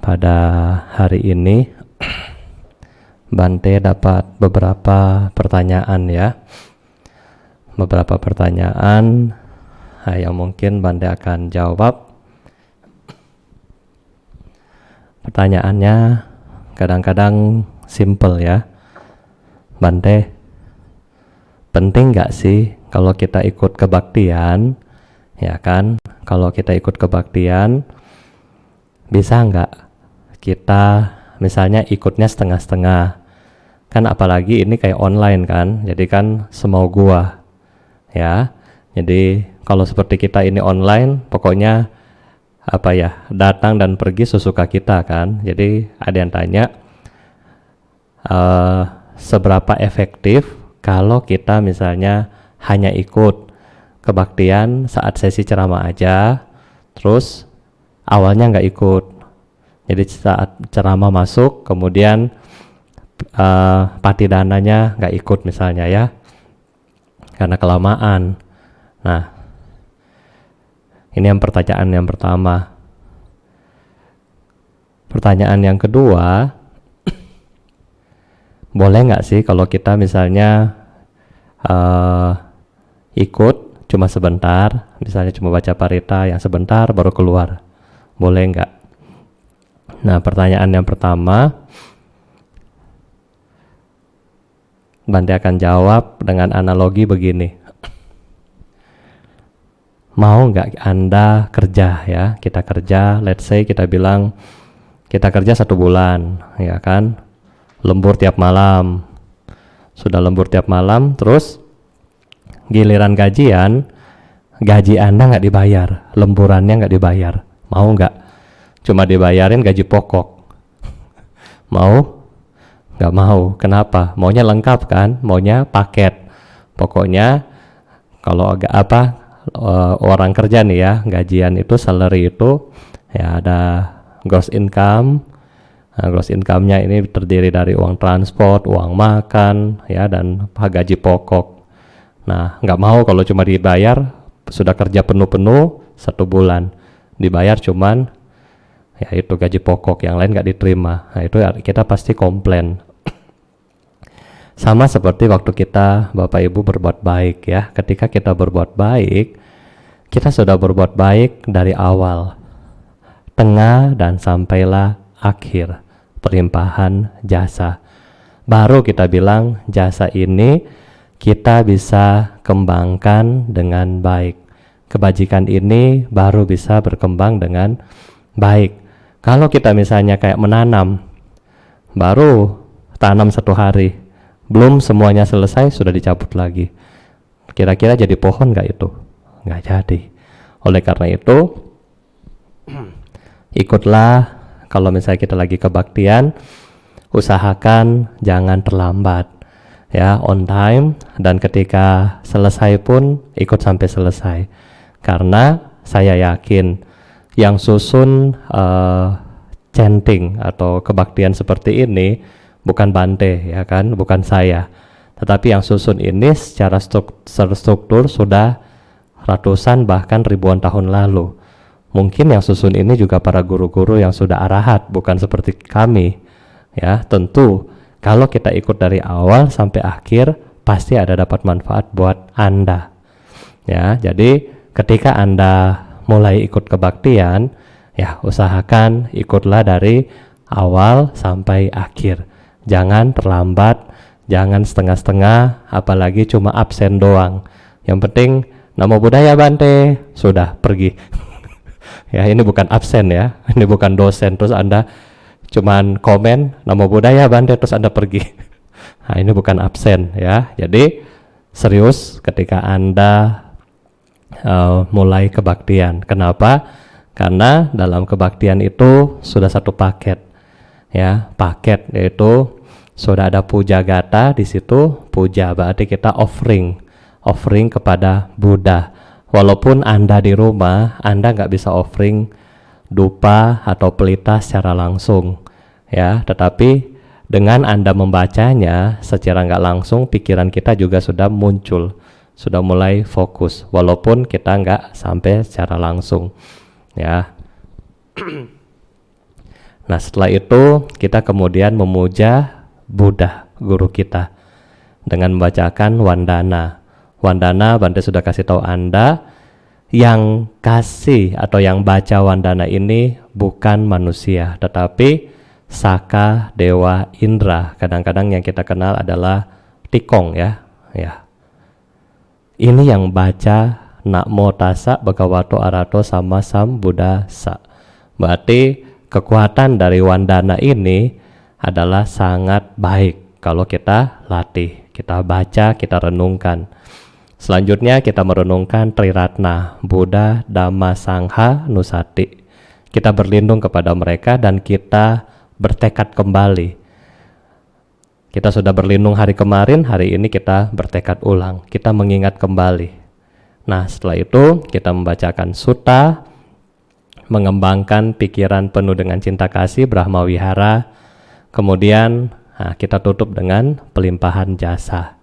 Pada hari ini Bante dapat beberapa pertanyaan ya. Beberapa pertanyaan yang mungkin Bante akan jawab. Pertanyaannya kadang-kadang simple ya. Bante, penting gak sih kalau kita ikut kebaktian? Ya kan, kalau kita ikut kebaktian, bisa nggak kita misalnya ikutnya setengah-setengah? Kan apalagi ini kayak online kan, jadi kan semau gua ya. Jadi kalau seperti kita ini online, pokoknya apa ya, datang dan pergi sesuka kita kan. Jadi ada yang tanya, seberapa efektif kalau kita misalnya hanya ikut kebaktian saat sesi ceramah aja, terus awalnya nggak ikut. Jadi saat ceramah masuk, kemudian patidananya nggak ikut misalnya ya, karena kelamaan. Nah, ini yang pertanyaan yang pertama. Pertanyaan yang kedua, boleh nggak sih kalau kita misalnya ikut cuma sebentar, misalnya cuma baca parita yang sebentar baru keluar, boleh nggak? Nah, pertanyaan yang pertama Bante akan jawab dengan analogi begini. Mau nggak Anda kerja ya, kita kerja, let's say kita bilang kita kerja 1 bulan ya kan, lembur tiap malam. Sudah lembur tiap malam, terus giliran gajian, gaji Anda nggak dibayar, lemburannya nggak dibayar. Mau nggak? Cuma dibayarin gaji pokok. Mau? Nggak mau. Kenapa? Maunya lengkap kan? Maunya paket. Pokoknya kalau agak orang kerja nih ya, gajian itu, salary itu ya ada gross income. Nah, gross income-nya ini terdiri dari uang transport, uang makan ya, dan gaji pokok. Nah, nggak mau kalau cuma dibayar, sudah kerja penuh-penuh 1 bulan, dibayar cuman ya itu gaji pokok, yang lain nggak diterima. Nah, itu kita pasti komplain. Sama seperti waktu kita Bapak Ibu berbuat baik ya. Ketika kita berbuat baik, kita sudah berbuat baik dari awal, tengah, dan sampailah akhir perimpahan jasa. Baru kita bilang jasa ini kita bisa kembangkan dengan baik. Kebajikan ini baru bisa berkembang dengan baik. Kalau kita misalnya kayak menanam, baru tanam 1 hari, belum semuanya selesai sudah dicabut lagi. Kira-kira jadi pohon nggak itu? Nggak jadi. Oleh karena itu, ikutlah kalau misalnya kita lagi kebaktian, usahakan jangan terlambat ya, on time, dan ketika selesai pun ikut sampai selesai. Karena saya yakin yang susun chanting atau kebaktian seperti ini bukan Bante ya kan, bukan saya, tetapi yang susun ini secara struktur sudah ratusan bahkan ribuan tahun lalu. Mungkin yang susun ini juga para guru-guru yang sudah arahat, bukan seperti kami ya. Tentu kalau kita ikut dari awal sampai akhir pasti ada dapat manfaat buat Anda ya. Jadi ketika Anda mulai ikut kebaktian ya, usahakan ikutlah dari awal sampai akhir. Jangan terlambat, jangan setengah-setengah, apalagi cuma absen doang. Yang penting Namo Buddhaya Bante, sudah pergi. Ya, ini bukan absen ya, ini bukan dosen terus Anda cuman komen Namo Buddhaya Bante terus Anda pergi. Nah, ini bukan absen ya. Jadi serius ketika Anda mulai kebaktian. Kenapa? Karena dalam kebaktian itu sudah 1 paket ya, paket yaitu sudah ada puja gata di situ. Puja berarti kita offering kepada Buddha. Walaupun Anda di rumah, Anda nggak bisa offering dupa atau pelita secara langsung ya, tetapi dengan Anda membacanya secara nggak langsung, pikiran kita juga sudah muncul, sudah mulai fokus, walaupun kita nggak sampai secara langsung ya. Nah, setelah itu kita kemudian memuja Buddha, guru kita, dengan membacakan Wandana. Wandana, Bante sudah kasih tahu Anda, yang kasih atau yang baca Wandana ini bukan manusia, tetapi Saka Dewa Indra. Kadang-kadang yang kita kenal adalah Tikong ya. Ini yang baca Namo Tassa Bhagavato Arahato Sama Sambuddhassa. Berarti kekuatan dari Wandana ini adalah sangat baik kalau kita latih, kita baca, kita renungkan. Selanjutnya kita merenungkan Triratna, Buddha, Dhamma, Sangha, Nusati. Kita berlindung kepada mereka dan kita bertekad kembali. Kita sudah berlindung hari kemarin, hari ini kita bertekad ulang. Kita mengingat kembali. Nah, setelah itu kita membacakan sutta, mengembangkan pikiran penuh dengan cinta kasih, Brahma Wihara. Kemudian kita tutup dengan pelimpahan jasa.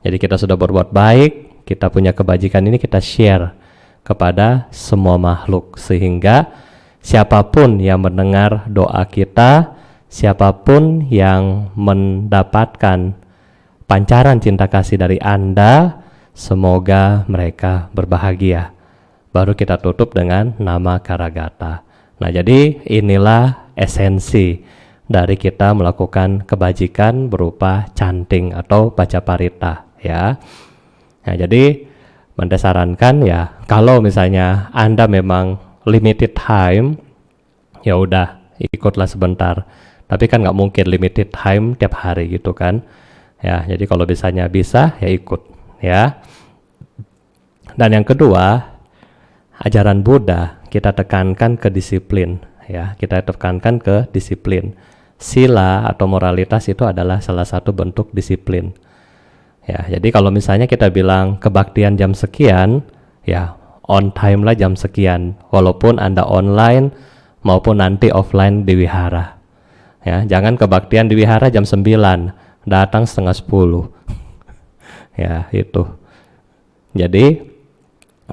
Jadi kita sudah berbuat baik, kita punya kebajikan ini kita share kepada semua makhluk, sehingga siapapun yang mendengar doa kita, siapapun yang mendapatkan pancaran cinta kasih dari Anda, semoga mereka berbahagia. Baru kita tutup dengan nama Karagata. Nah, jadi inilah esensi dari kita melakukan kebajikan berupa chanting atau baca parita ya. Nah, jadi Bante sarankan ya, kalau misalnya Anda memang limited time, ya udah ikutlah sebentar. Tapi kan nggak mungkin limited time tiap hari gitu kan. Ya, jadi kalau misalnya bisa ya ikut ya. Dan yang kedua, ajaran Buddha kita tekankan ke disiplin ya. Kita tekankan ke disiplin. Sila atau moralitas itu adalah salah satu bentuk disiplin. Ya, jadi kalau misalnya kita bilang kebaktian jam sekian, ya on time lah jam sekian, walaupun Anda online maupun nanti offline di wihara. Ya, jangan kebaktian di wihara jam 9, datang setengah 10. Ya, itu. Jadi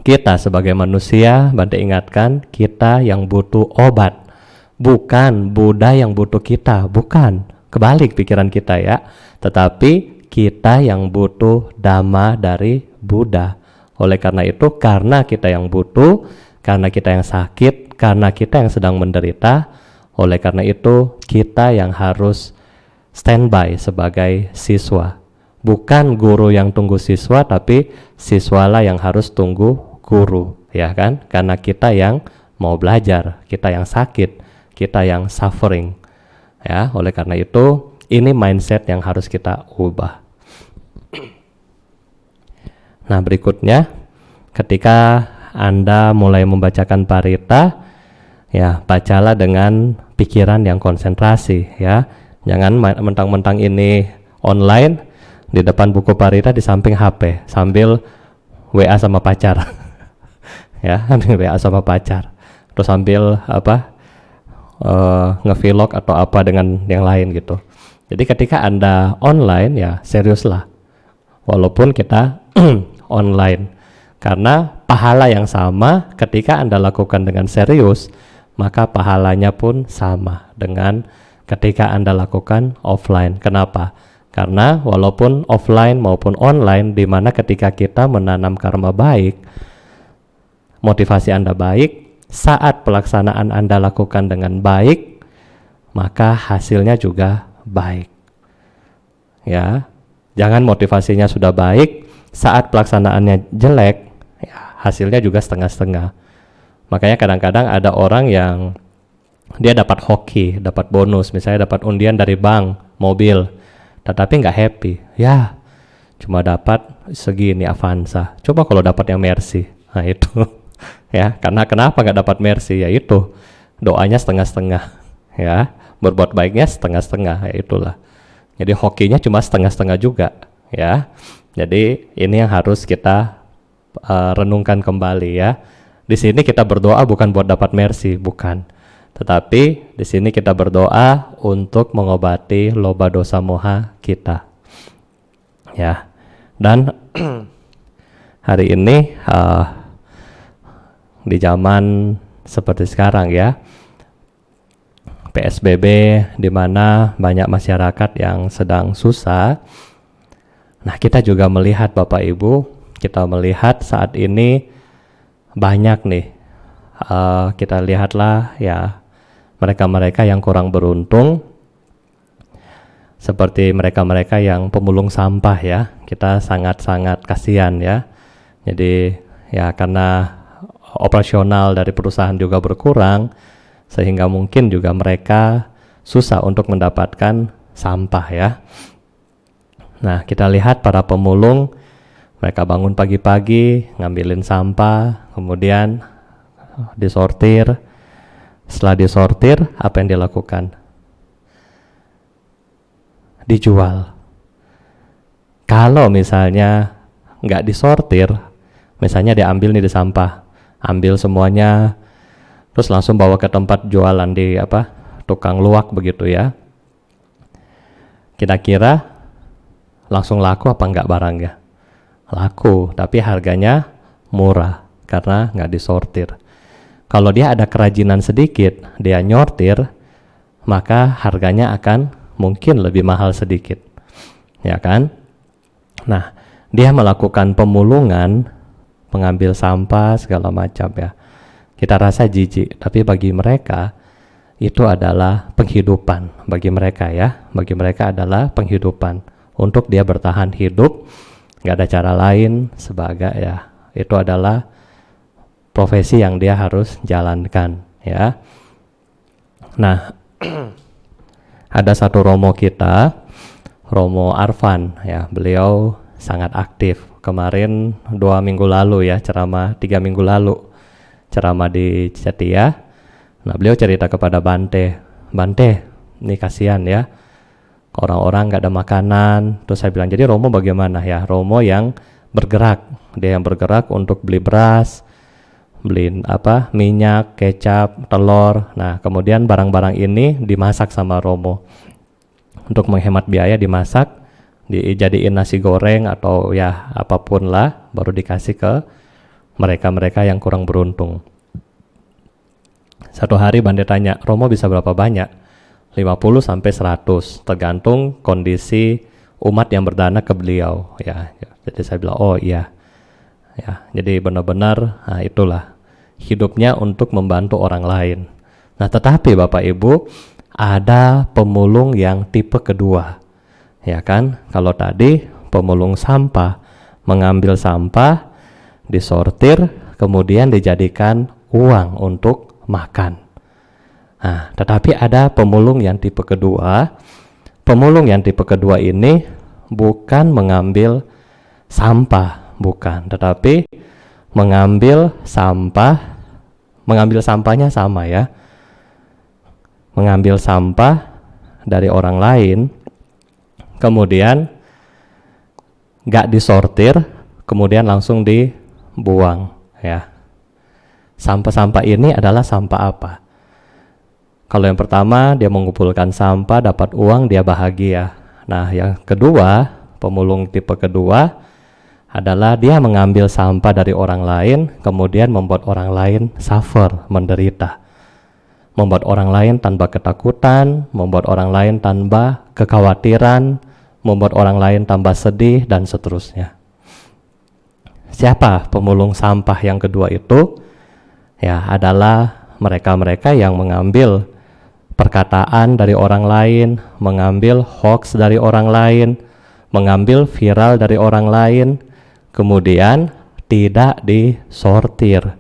kita sebagai manusia, Bante ingatkan, kita yang butuh obat, bukan Buddha yang butuh kita, bukan. Kebalik pikiran kita ya. Tetapi kita yang butuh Dhamma dari Buddha. Oleh karena itu, karena kita yang butuh, karena kita yang sakit, karena kita yang sedang menderita, oleh karena itu kita yang harus standby sebagai siswa. Bukan guru yang tunggu siswa, tapi siswalah yang harus tunggu guru, ya kan? Karena kita yang mau belajar, kita yang sakit, kita yang suffering. Ya, oleh karena itu ini mindset yang harus kita ubah. Nah, berikutnya ketika Anda mulai membacakan parita, ya bacalah dengan pikiran yang konsentrasi ya. Jangan mentang-mentang ini online di depan buku parita di samping HP sambil WA sama pacar. Ya, sambil WA sama pacar. Terus sambil ngevlog atau apa dengan yang lain gitu. Jadi ketika Anda online ya seriuslah. Walaupun kita online, karena pahala yang sama ketika Anda lakukan dengan serius, maka pahalanya pun sama dengan ketika Anda lakukan offline. Kenapa? Karena walaupun offline maupun online, di mana ketika kita menanam karma baik, motivasi Anda baik, saat pelaksanaan Anda lakukan dengan baik, maka hasilnya juga baik. Ya, jangan motivasinya sudah baik, saat pelaksanaannya jelek, ya, hasilnya juga setengah-setengah. Makanya kadang-kadang ada orang yang dia dapat hoki, dapat bonus, misalnya dapat undian dari bank, mobil, tetapi nggak happy. Ya, cuma dapat segini Avanza. Coba kalau dapat yang Mercy, nah itu, ya. Karena kenapa nggak dapat Mercy? Ya itu, doanya setengah-setengah, ya. Berbuat baiknya setengah-setengah, ya itulah. Jadi hokinya cuma setengah-setengah juga, ya. Jadi ini yang harus kita renungkan kembali ya. Di sini kita berdoa bukan buat dapat mercy, bukan. Tetapi di sini kita berdoa untuk mengobati loba dosa moha kita. Ya. Dan hari ini di zaman seperti sekarang ya, PSBB di mana banyak masyarakat yang sedang susah. Nah, kita juga melihat Bapak Ibu, kita melihat saat ini banyak nih, kita lihatlah ya mereka-mereka yang kurang beruntung, seperti mereka-mereka yang pemulung sampah ya, kita sangat-sangat kasihan ya. Jadi ya karena operasional dari perusahaan juga berkurang, sehingga mungkin juga mereka susah untuk mendapatkan sampah ya. Nah, kita lihat para pemulung, mereka bangun pagi-pagi, ngambilin sampah, kemudian disortir. Setelah disortir, apa yang dilakukan? Dijual. Kalau misalnya nggak disortir, misalnya diambil nih di sampah, ambil semuanya, terus langsung bawa ke tempat jualan di tukang luwak begitu ya. Kira-kira langsung laku apa enggak barangnya? Laku, tapi harganya murah karena nggak disortir. Kalau dia ada kerajinan sedikit, dia nyortir, maka harganya akan mungkin lebih mahal sedikit, ya kan? Nah, dia melakukan pemulungan, mengambil sampah segala macam ya. Kita rasa jijik, tapi bagi mereka itu adalah penghidupan. Bagi mereka ya, bagi mereka adalah penghidupan. Untuk dia bertahan hidup, nggak ada cara lain sebagai ya. Itu adalah profesi yang dia harus jalankan ya. Nah, ada satu romo kita, Romo Arfan ya, beliau sangat aktif. Kemarin 2 minggu lalu ya, ceramah 3 minggu lalu, ceramah di Setia. Nah, beliau cerita kepada Bante, ini kasihan ya, orang-orang nggak ada makanan. Terus saya bilang, jadi Romo bagaimana ya? Romo yang bergerak, dia yang bergerak untuk beli beras, beli minyak, kecap, telur. Nah, kemudian barang-barang ini dimasak sama Romo. Untuk menghemat biaya dimasak, dijadiin nasi goreng atau ya apapun lah, baru dikasih ke mereka-mereka yang kurang beruntung. Satu hari Bante tanya, Romo bisa berapa banyak? 50 sampai 100, tergantung kondisi umat yang berdana ke beliau ya. Jadi saya bilang, oh iya ya, jadi benar-benar itulah hidupnya untuk membantu orang lain. Nah, tetapi Bapak Ibu, ada pemulung yang tipe kedua, ya kan? Kalau tadi pemulung sampah, mengambil sampah, disortir, kemudian dijadikan uang untuk makan. Nah, tetapi ada pemulung yang tipe kedua. Pemulung yang tipe kedua ini bukan mengambil sampah, bukan, tetapi mengambil sampahnya sama ya. Mengambil sampah dari orang lain, kemudian gak disortir, kemudian langsung dibuang ya. Sampah-sampah ini adalah sampah apa? Kalau yang pertama dia mengumpulkan sampah, dapat uang, dia bahagia. Nah, yang kedua, pemulung tipe kedua adalah dia mengambil sampah dari orang lain, kemudian membuat orang lain suffer, menderita. Membuat orang lain tanpa ketakutan, membuat orang lain tanpa kekhawatiran, membuat orang lain tambah sedih, dan seterusnya. Siapa pemulung sampah yang kedua itu? Ya, adalah mereka-mereka yang mengambil perkataan dari orang lain, mengambil hoax dari orang lain, mengambil viral dari orang lain, kemudian tidak disortir,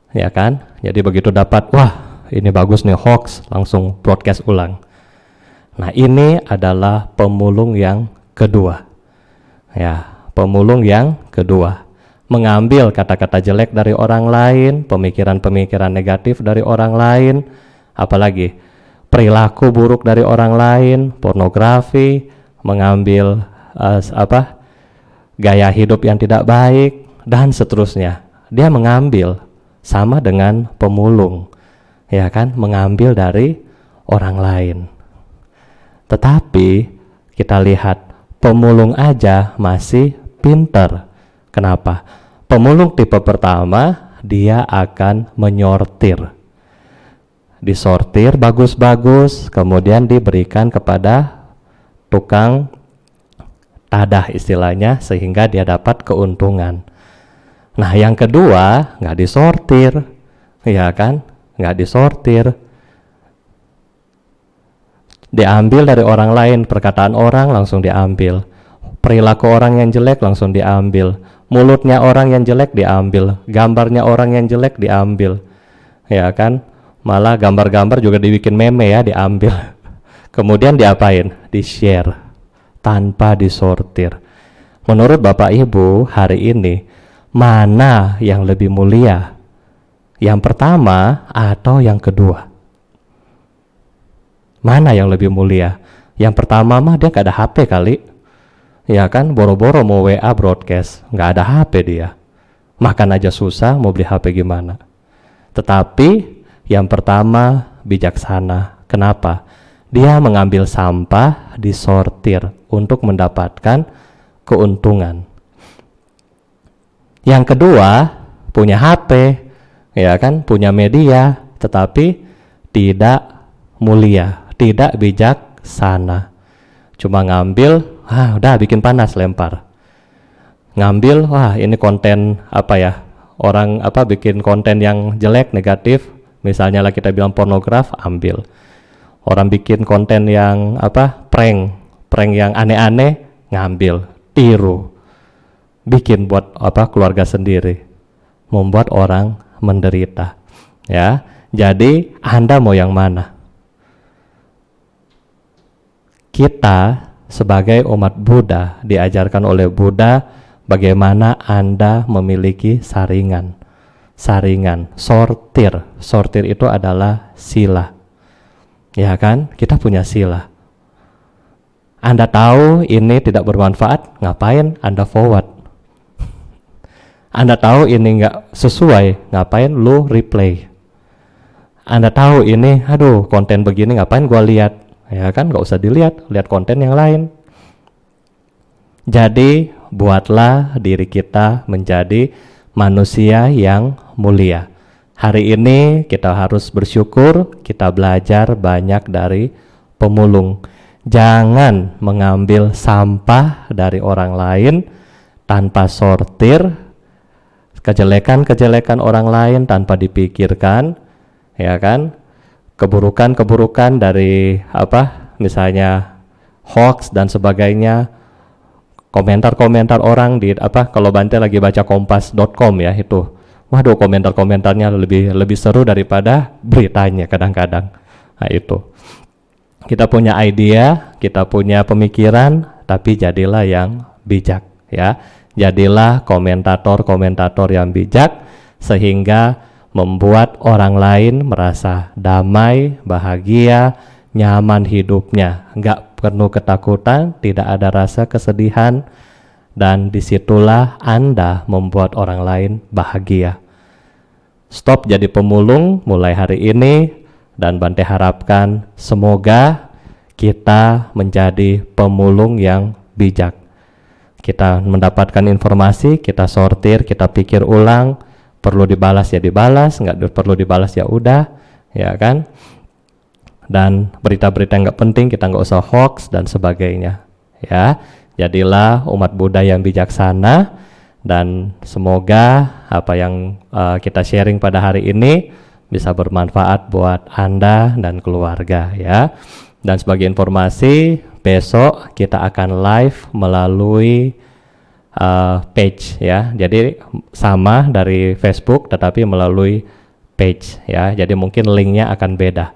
ya kan? Jadi begitu dapat, wah ini bagus nih hoax, langsung broadcast ulang. Nah, ini adalah pemulung yang kedua, ya, pemulung yang kedua. Mengambil kata-kata jelek dari orang lain, pemikiran-pemikiran negatif dari orang lain, apalagi perilaku buruk dari orang lain, pornografi, mengambil gaya hidup yang tidak baik, dan seterusnya. Dia mengambil sama dengan pemulung, ya kan, mengambil dari orang lain. Tetapi kita lihat pemulung aja masih pinter. Kenapa? Pemulung tipe pertama dia akan menyortir. disortir bagus-bagus, kemudian diberikan kepada tukang tadah istilahnya, sehingga dia dapat keuntungan. Nah yang kedua nggak disortir, ya kan, nggak disortir, diambil dari orang lain, perkataan orang langsung diambil, perilaku orang yang jelek langsung diambil, mulutnya orang yang jelek diambil, gambarnya orang yang jelek diambil, ya kan, malah gambar-gambar juga dibikin meme ya, diambil. Kemudian diapain? Di-share tanpa disortir. Menurut Bapak Ibu hari ini, mana yang lebih mulia? Yang pertama atau yang kedua? Mana yang lebih mulia? Yang pertama mah dia gak ada HP kali, ya kan, boro-boro mau WA broadcast, gak ada HP dia, makan aja susah, mau beli HP gimana? Tetapi yang pertama bijaksana. Kenapa? Dia mengambil sampah, disortir untuk mendapatkan keuntungan. Yang kedua punya HP, ya kan, punya media, tetapi tidak mulia, tidak bijaksana. Cuma ngambil, udah bikin panas, lempar. Ngambil, ini konten apa ya, orang apa bikin konten yang jelek, negatif, misalnya lah kita bilang pornograf, ambil. Orang bikin konten yang apa, prank yang aneh-aneh, ngambil, tiru, bikin buat apa, keluarga sendiri, membuat orang menderita. Ya, jadi Anda mau yang mana? Kita sebagai umat Buddha diajarkan oleh Buddha bagaimana Anda memiliki saringan, sortir itu adalah sila, ya kan, kita punya sila. Anda tahu ini tidak bermanfaat, ngapain Anda forward? Anda tahu ini nggak sesuai, ngapain lu replay? Anda tahu ini, konten begini ngapain gua lihat? Ya kan, nggak usah dilihat, lihat konten yang lain. Jadi buatlah diri kita menjadi manusia yang mulia. Hari ini kita harus bersyukur, kita belajar banyak dari pemulung. Jangan mengambil sampah dari orang lain tanpa sortir, kejelekan-kejelekan orang lain tanpa dipikirkan, ya kan, keburukan-keburukan dari apa, misalnya hoax dan sebagainya, komentar-komentar orang di apa, kalau Bante lagi baca kompas.com ya, itu waduh, komentar-komentarnya lebih seru daripada beritanya kadang-kadang. Nah itu, kita punya idea, kita punya pemikiran, tapi jadilah yang bijak ya, jadilah komentator-komentator yang bijak, sehingga membuat orang lain merasa damai, bahagia, nyaman hidupnya, nggak penuh ketakutan, tidak ada rasa kesedihan, dan disitulah Anda membuat orang lain bahagia. Stop jadi pemulung mulai hari ini, dan Bante harapkan semoga kita menjadi pemulung yang bijak. Kita mendapatkan informasi, kita sortir, kita pikir ulang, perlu dibalas ya dibalas, nggak perlu dibalas ya udah, ya kan. Dan berita-berita yang nggak penting kita nggak usah hoax dan sebagainya. Ya, jadilah umat Buddha yang bijaksana, dan semoga apa yang kita sharing pada hari ini bisa bermanfaat buat Anda dan keluarga ya. Dan sebagai informasi, besok kita akan live melalui page ya, jadi sama dari Facebook tetapi melalui page ya, jadi mungkin linknya akan beda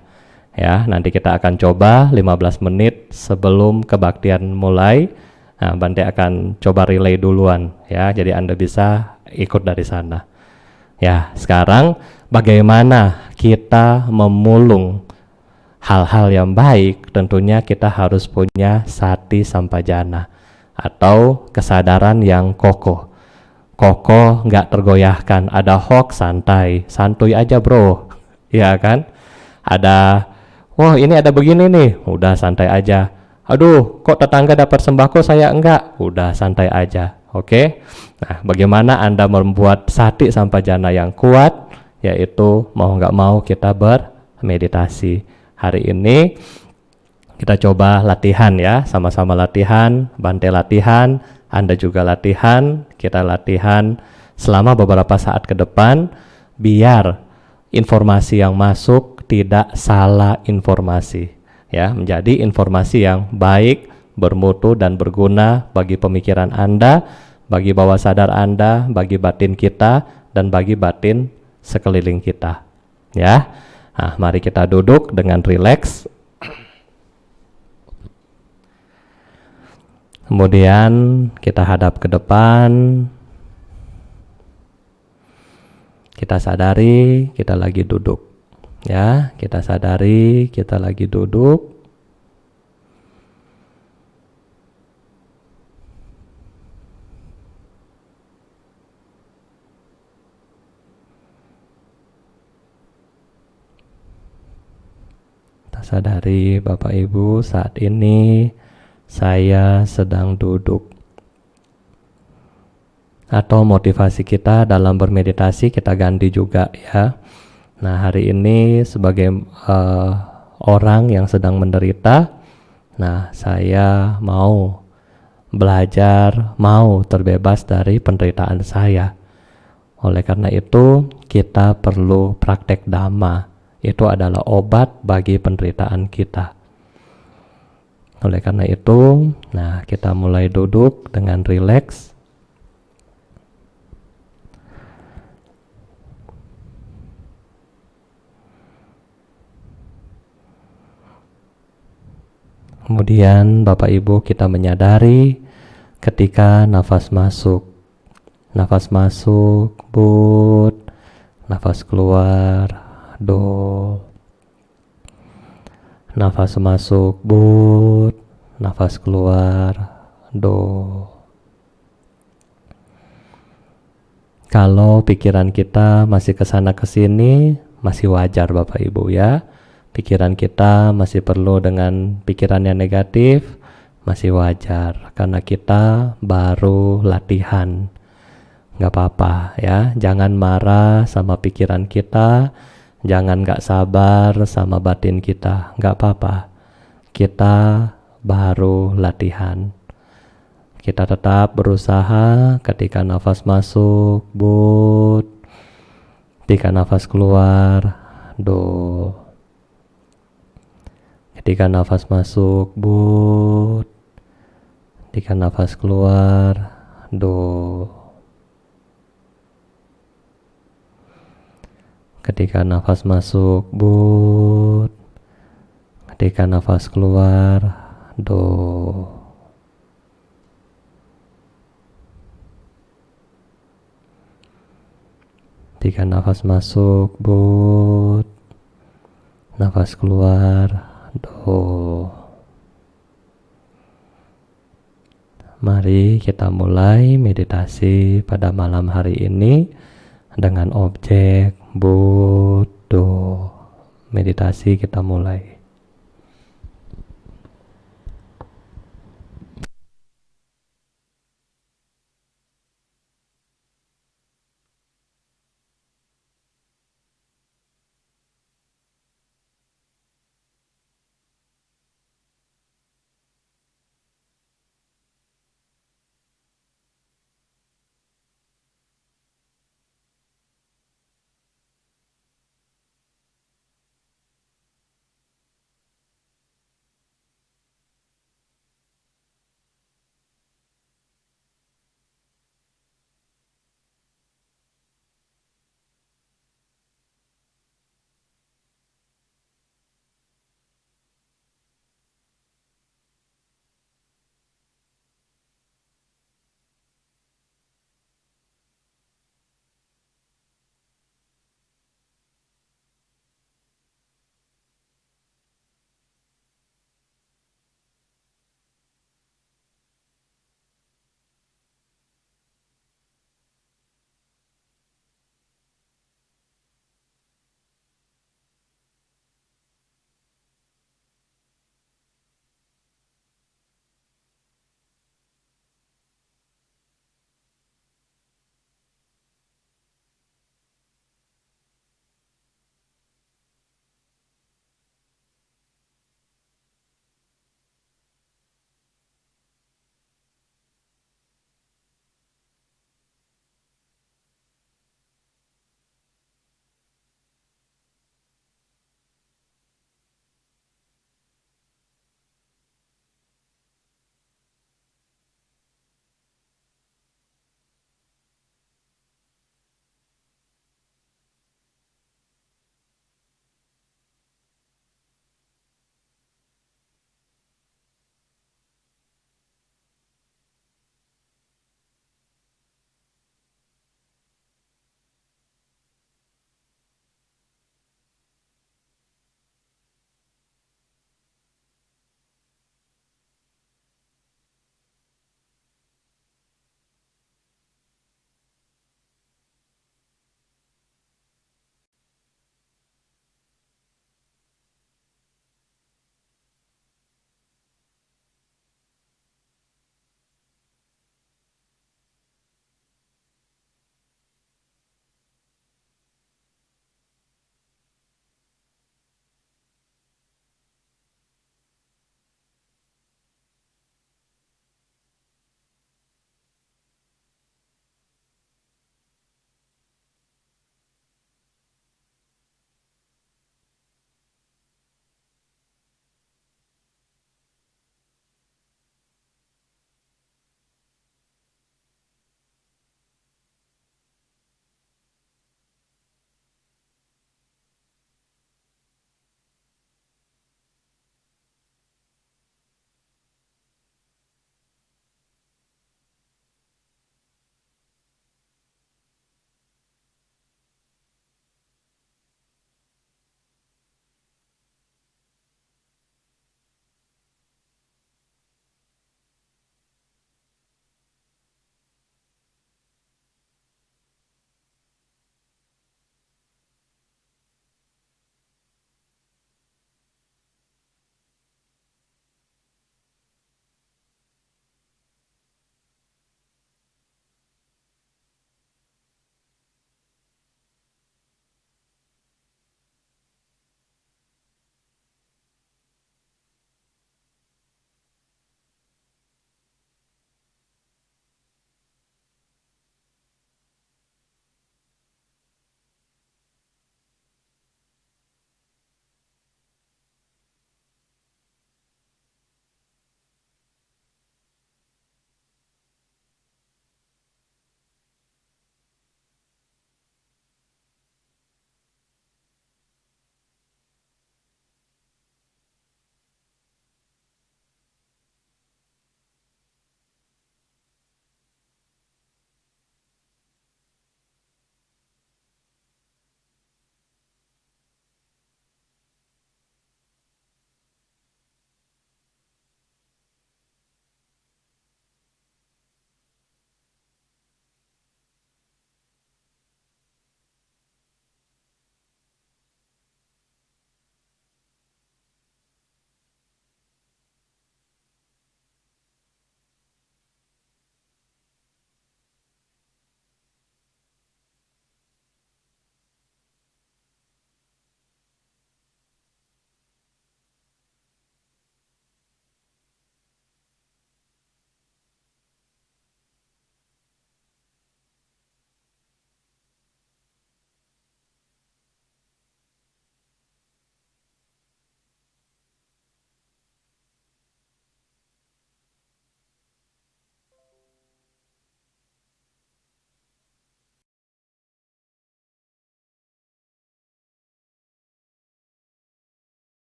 ya. Nanti kita akan coba 15 menit sebelum kebaktian mulai, Bante akan coba relay duluan ya, jadi Anda bisa ikut dari sana ya. Sekarang bagaimana kita memulung hal-hal yang baik? Tentunya kita harus punya sati sampajana, atau kesadaran yang kokoh, nggak tergoyahkan. Ada hoax, santuy aja bro, ya kan. Ada, ini ada begini nih, udah santai aja. Aduh, kok tetangga dapat sembako saya enggak, udah santai aja. Oke. Nah, bagaimana Anda membuat sati sampajana yang kuat, yaitu mau nggak mau kita meditasi. Hari ini kita coba latihan ya, sama-sama latihan, Bante latihan, Anda juga latihan, kita latihan selama beberapa saat ke depan, biar informasi yang masuk tidak salah informasi, ya, menjadi informasi yang baik, bermutu dan berguna bagi pemikiran Anda, bagi bawah sadar Anda, bagi batin kita, dan bagi batin sekeliling kita. Ya, nah, mari kita duduk dengan rileks. Kemudian kita hadap ke depan. Kita sadari kita lagi duduk. Ya, kita sadari kita lagi duduk. Kita sadari Bapak Ibu, saat ini saya sedang duduk. Atau motivasi kita dalam bermeditasi kita ganti juga ya. Nah, hari ini sebagai orang yang sedang menderita, nah saya mau belajar, mau terbebas dari penderitaan saya. Oleh karena itu, kita perlu praktek Dhamma. Itu adalah obat bagi penderitaan kita. Oleh karena itu, nah kita mulai duduk dengan rileks. Kemudian Bapak Ibu kita menyadari ketika nafas masuk. Nafas masuk, but. Nafas keluar, do. Nafas masuk, but. Nafas keluar, do. Kalau pikiran kita masih kesana kesini, masih wajar Bapak Ibu ya. Pikiran kita masih perlu dengan pikiran yang negatif, masih wajar. Karena kita baru latihan. Nggak apa-apa ya, jangan marah sama pikiran kita, jangan nggak sabar sama batin kita, nggak apa-apa. Kita baru latihan. Kita tetap berusaha ketika nafas masuk, but. Ketika nafas keluar, do. Ketika nafas masuk, but. Ketika nafas keluar, do. Ketika nafas masuk, but. Ketika nafas keluar, do. Ketika nafas masuk, but. Nafas keluar, do. Mari kita mulai meditasi pada malam hari ini dengan objek Buddha. Meditasi kita mulai.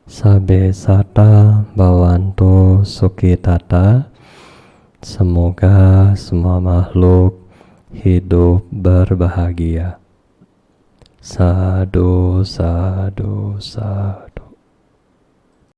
Sabe sata bhavantu sukhitata. Semoga semua makhluk hidup berbahagia. Sadu, sadu, sadu.